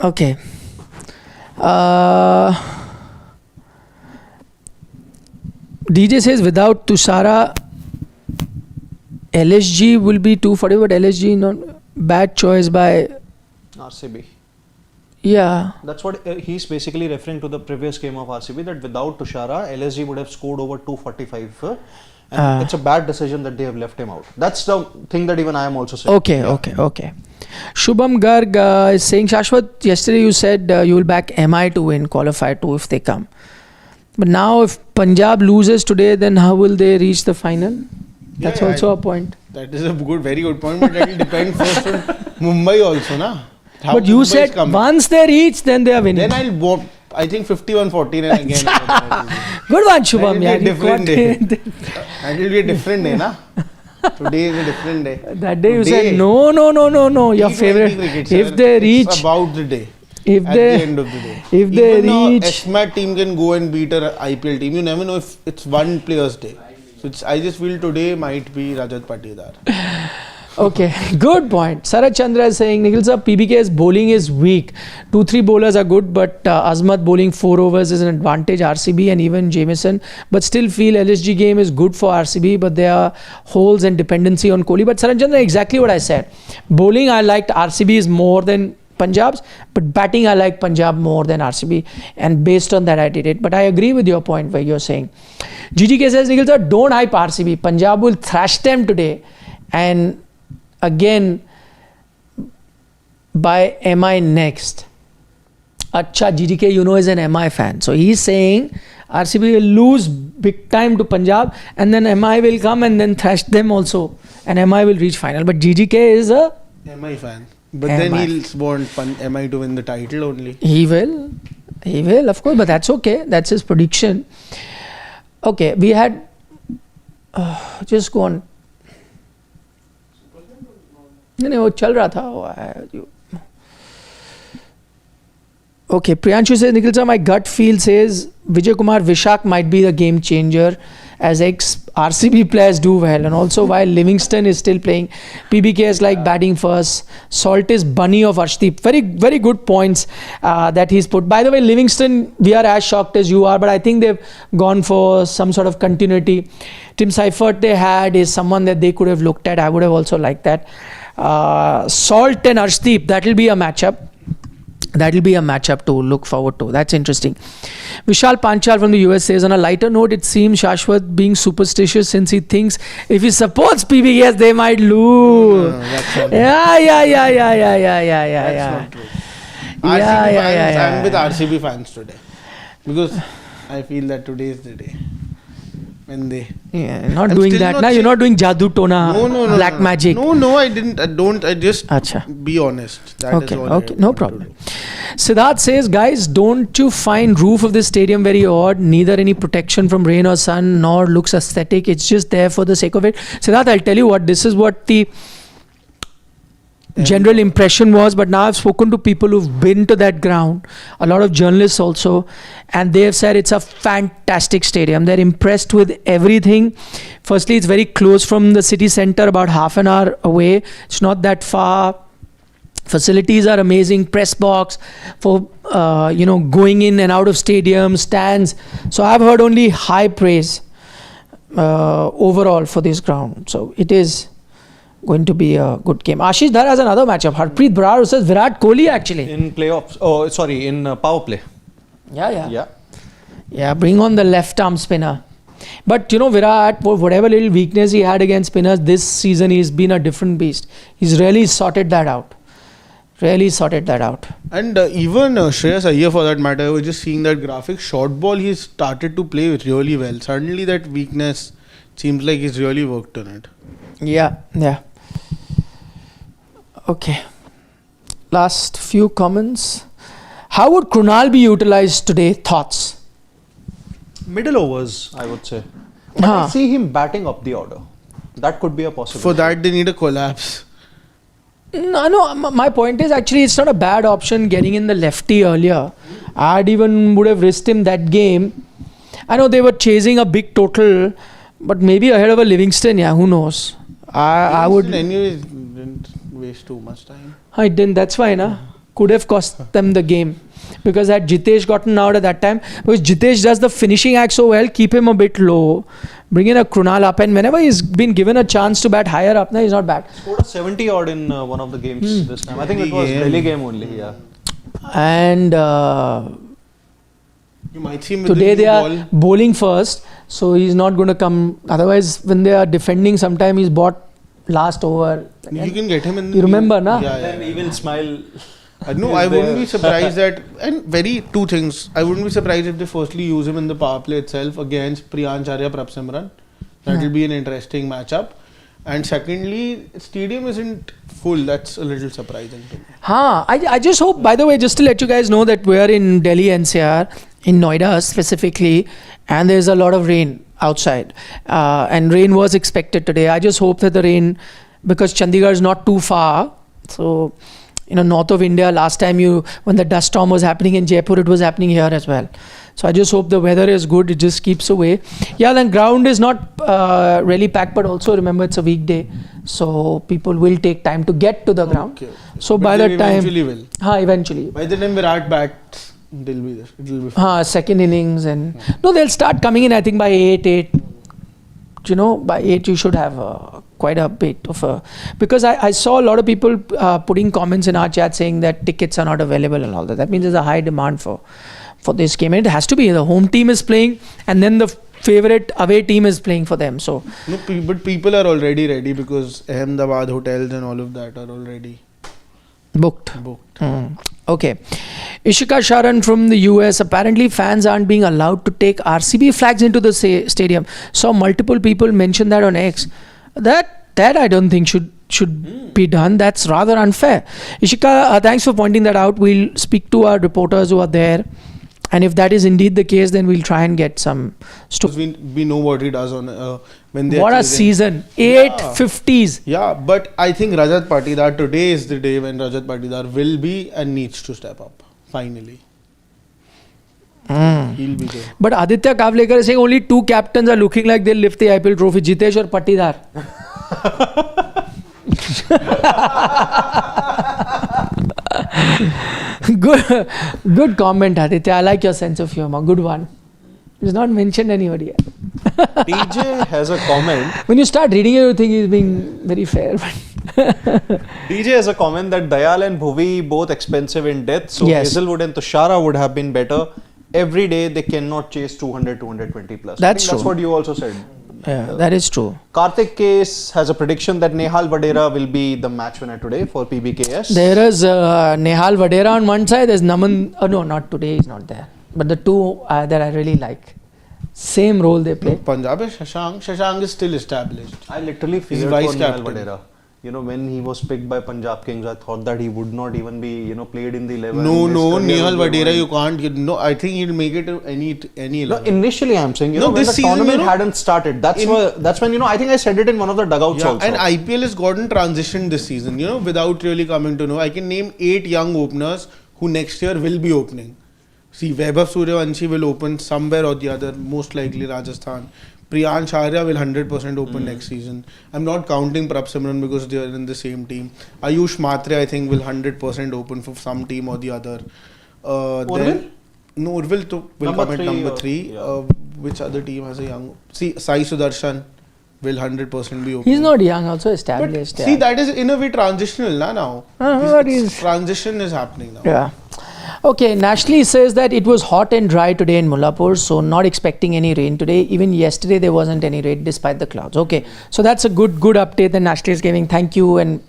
Okay. DJ says without Tushara, LSG will be 240, but LSG not bad choice by RCB. Yeah. That's what he's basically referring to the previous game of RCB, that without Tushara, LSG would have scored over 245. And it's a bad decision that they have left him out. That's the thing that even I am also saying. Okay. Shubham Garg is saying, Shashwat, yesterday you said you will back MI to win qualifier 2 if they come. But now if Punjab loses today, then how will they reach the final? That's also a point. That is a very good point, but that will depend first on Mumbai also, na? How But you Mumbai said once they reach, then they are winning. Then I'll vote, I think 51-49 again. Good one, Shubham. That will be a different day. That will be a different day, na? Today is a different day. That day you said no. Your favorite. Cricket, if they reach, it's about the day. If at they, the end of the day. If they even reach, SMAT team can go and beat an IPL team. You never know if it's one player's day. So I just feel today might be Rajat Patidar. Okay, good point. Sarat Chandra is saying, Nikhil sir, PBKS bowling is weak. 2-3 bowlers are good, but Azmat bowling 4 overs is an advantage, RCB and even Jameson. But still feel LSG game is good for RCB, but there are holes and dependency on Kohli. But Sarat Chandra, exactly what I said. Bowling, I liked RCB is more than Punjab's, but batting, I like Punjab more than RCB. And based on that, I did it. But I agree with your point where you're saying. GGK says, Nikhil sir, don't hype RCB. Punjab will thrash them today. And again, by MI next. Acha, GGK, you know, is an MI fan. So he's saying RCB will lose big time to Punjab and then MI will come and then thrash them also. And MI will reach final. But GGK is a MI fan. But then he'll want MI to win the title only. He will, of course. But that's okay. That's his prediction. Okay, we had... just go on. नहीं वो चल रहा था. Okay, Priyanshu says, Nikhil sir, my gut feel says Vijay Kumar Vishak might be the game changer as ex-RCB players do well, and also while Livingston is still playing, PBKS like batting first, Salt is bunny of Arshdeep. Very, very good points that he's put. By the way, Livingston, we are as shocked as you are, but I think they've gone for some sort of continuity. Tim Seifert they had is someone that they could have looked at. I would have also liked that. Salt and Arshdeep, that will be a matchup. That will be a matchup to look forward to. That's interesting. Vishal Panchal from the US says, on a lighter note, it seems Shashwat being superstitious since he thinks if he supports PBKS, they might lose. That's not true. I'm with RCB fans today. Because I feel that today is the day. When they... Yeah, not doing that. Now you're not doing Jadoo Tona, black magic. No, I didn't. I just be honest. That is all. Okay, no problem. Siddharth says, guys, don't you find roof of this stadium very odd? Neither any protection from rain or sun, nor looks aesthetic. It's just there for the sake of it. Siddharth, I'll tell you what, this is what the general impression was, but now I've spoken to people who've been to that ground, a lot of journalists also, and they have said it's a fantastic stadium. They're impressed with everything. Firstly, it's very close from the city center, about half an hour away. It's not that far. Facilities are amazing. Press box for going in and out of stadium, stands. So I've heard only high praise overall for this ground. So it is going to be a good game. Ashish Dhar has another matchup. Harpreet Brar versus Virat Kohli actually. In playoffs. In power play. Yeah, bring on the left arm spinner. But Virat, whatever little weakness he had against spinners, this season he's been a different beast. He's really sorted that out. And even Shreyas Iyer for that matter, I was just seeing that graphic. Short ball, he started to play really well. Suddenly that weakness seems like he's really worked on it. Yeah. Okay. Last few comments. How would Krunal be utilized today? Thoughts? Middle overs, I would say. But I see him batting up the order. That could be a possibility. For that, they need a collapse. No, my point is actually it's not a bad option getting in the lefty earlier. I'd even would have risked him that game. I know they were chasing a big total, but maybe ahead of a Livingston. Yeah, who knows? I would. Anyways, didn't waste too much time. I didn't. That's why, na. Could have cost them the game. Because had Jitesh gotten out at that time, because Jitesh does the finishing act so well, keep him a bit low, bring in a Krunal up, and whenever he's been given a chance to bat higher up, he's not bad. Scored a 70 odd in one of the games this time. I think it was Delhi game only. Yeah. And You might see him with today the they new are ball. bowling first, so he's not going to come. Otherwise, when they are defending, sometime he's bought last over. You can get him in. You remember, na? Yeah, Then evil smile. No, I wouldn't be surprised that, and two things. I wouldn't be surprised if they firstly use him in the power play itself against Priyancharya Prabsimran. That will be an interesting matchup. And secondly, stadium isn't full. That's a little surprising to me. I just hope, by the way, just to let you guys know that we're in Delhi NCR, in Noida specifically, and there's a lot of rain outside. And rain was expected today. I just hope that the rain, because Chandigarh is not too far, so north of India, last time when the dust storm was happening in Jaipur, it was happening here as well. So I just hope the weather is good, it just keeps away. Yeah, then ground is not really packed, but also remember it's a weekday, so people will take time to get to the ground. Okay. So But by they that time, eventually will. Eventually. By the time Virat bats, they'll be there. It'll be fine. Second innings and no, they'll start coming in. I think by 8. By 8 you should have quite a bit of a, because I saw a lot of people putting comments in our chat saying that tickets are not available and all that. That means there's a high demand for this game, and it has to be. The home team is playing, and then the favorite away team is playing for them. So No, but people are already ready because Ahmedabad hotels and all of that are already booked. booked. Okay. Ishika Sharan from the US. Apparently fans aren't being allowed to take RCB flags into the stadium. Saw multiple people mention that on X. That I don't think should be done. That's rather unfair. Ishika, thanks for pointing that out. We'll speak to our reporters who are there. And if that is indeed the case, then we'll try and get some Because we know what he does on when they. What a season. 850s. Yeah, but I think Rajat Patidar, today is the day when Rajat Patidar will be and needs to step up. Finally. He'll be there. But Aditya Kavlekar is saying only 2 captains are looking like they'll lift the IPL trophy, Jitesh or Patidar. Good comment, Aditya. I like your sense of humor. Good one. He's not mentioned anybody yet. DJ has a comment. When you start reading it, you think he's being very fair. DJ has a comment that Dayal and Bhuvi both expensive in death, so Yes. Hazlewood and Tushara would have been better. Every day they cannot chase 200, 220 plus. That's That's true. what you also said. Yeah, that is true. Karthik Case has a prediction that Nehal Vadera will be the match winner today for PBKS. There is Nehal Vadera on one side. There's Naman. No, not today. He's not there. But the two that I really like. Same role they play. Punjab is Shashank. Shashank is still established. I literally He's feared vice for Nehal captain. Vadera. When he was picked by Punjab Kings, I thought that he would not even be, played in the 11. No, His career Nehal would be Vadera, one. you can't. No, I think he'll make it to any No, 11. initially I'm saying, No, when this the season, tournament hadn't started. That's when, I think I said it in one of the dugouts also. And IPL has gotten transitioned this season, without really coming to know. I can name 8 young openers who next year will be opening. See, Vaibhav Suryavanshi will open somewhere or the other, most likely Rajasthan. Priyancharya will 100% open next season. I'm not counting Prabsimran because they are in the same team. Ayush Matre, I think, will 100% open for some team or the other. Urvil? No, Urvil will Number come at three, number 3. yeah. Which other team has a young... See, Sai Sudarshan will 100% be open. He's not young, also But established. see, that is in a way transitional now. But he's- Transition is happening now. Yeah. Okay, Nashley says that it was hot and dry today in Mullapur, so not expecting any rain today. Even yesterday there wasn't any rain despite the clouds. Okay, so that's a good update that Nashley is giving. Thank you and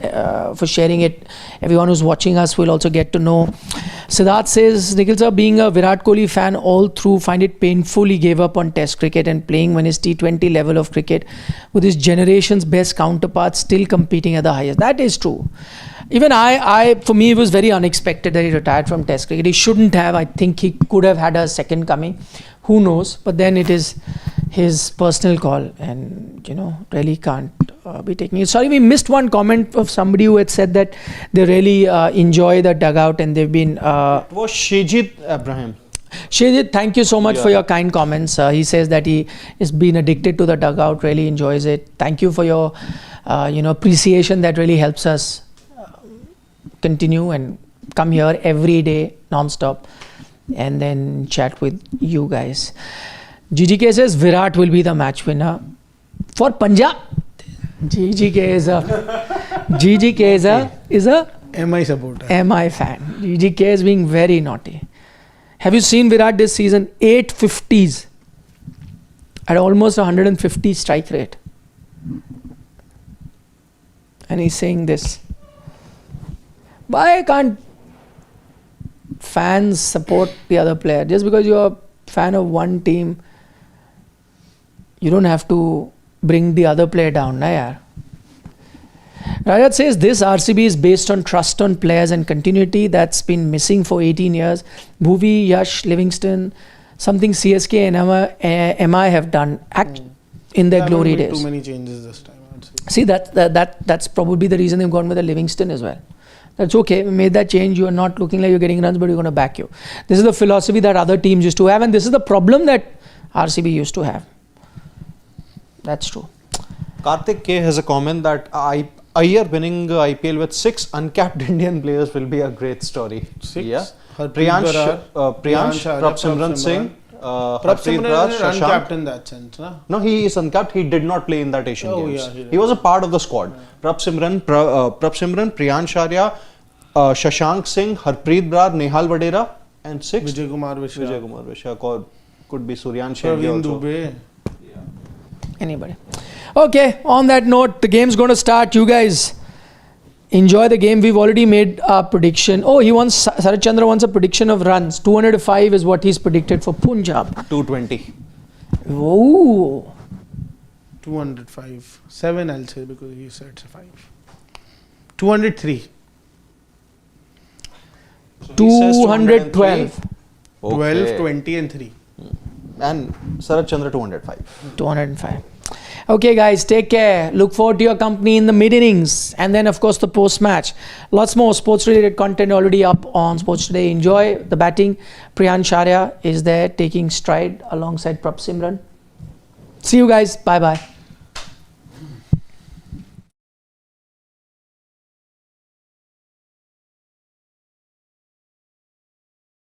for sharing it. Everyone who's watching us will also get to know. Siddharth says, Nikhil sir, being a Virat Kohli fan all through, find it painful he gave up on Test cricket and playing when his T20 level of cricket with his generation's best counterparts still competing at the highest. That is true. Even for me, it was very unexpected that he retired from Test cricket. He shouldn't have. I think he could have had a second coming. Who knows? But then it is his personal call, and really can't be taking it. Sorry, we missed one comment of somebody who had said that they really enjoy the dugout and they've been. It was Shejid Abraham. Shreyas, thank you so much for Yeah. your kind comments. He says that he has been addicted to the dugout, really enjoys it. Thank you for your, appreciation. That really helps us continue and come here every day, non-stop, and then chat with you guys. GGK says Virat will be the match winner for Punjab. GGK is a MI supporter. MI fan. GGK is being very naughty. Have you seen Virat this season? 850s at almost 150 strike rate. And he's saying this. Why can't fans support the other player? Just because you're a fan of one team, you don't have to bring the other player down, na yaar. Rajat says this RCB is based on trust on players and continuity that's been missing for 18 years. Bhuvi, Yash, Livingston, something CSK and MI have done in their glory days. Too many changes this time, I'd say. See, that's probably the reason they've gone with the Livingston as well. That's okay. We made that change. You are not looking like you're getting runs, but we're going to back you. This is the philosophy that other teams used to have, and this is the problem that RCB used to have. That's true. Karthik K has a comment that Iyer winning IPL with 6 uncapped Indian players will be a great story. 6? Yeah. Harpreet Priyansh, Prabsimran Singh, Harpreet Brar, is Shashank. uncapped in that sense, na? No, he is uncapped. He did not play in that Asian Oh, Games. yeah, He was a part of the squad. Prabsimran, Priyansh Arya, Shashank Singh, Harpreet Brar, Nehal Vadera, and 6. Vijay Kumar Vishak, or could be Suryan Shetty Praveen also. Dubey. Anybody. Okay, on that note, the game's going to start. You guys enjoy the game. We've already made our prediction. Oh, Sarat Chandra wants a prediction of runs. 205 is what he's predicted for Punjab. 220. Oh. 205. 7 I'll say because he said 5. 203. So he says 212. 12, 20 and 3. And Sarat Chandra 205. 205. Okay, guys, take care. Look forward to your company in the mid-innings. And then, of course, the post-match. Lots more sports-related content already up on Sports Today. Enjoy the batting. Priyansh Arya is there taking stride alongside Prabsimran. See you guys. Bye-bye.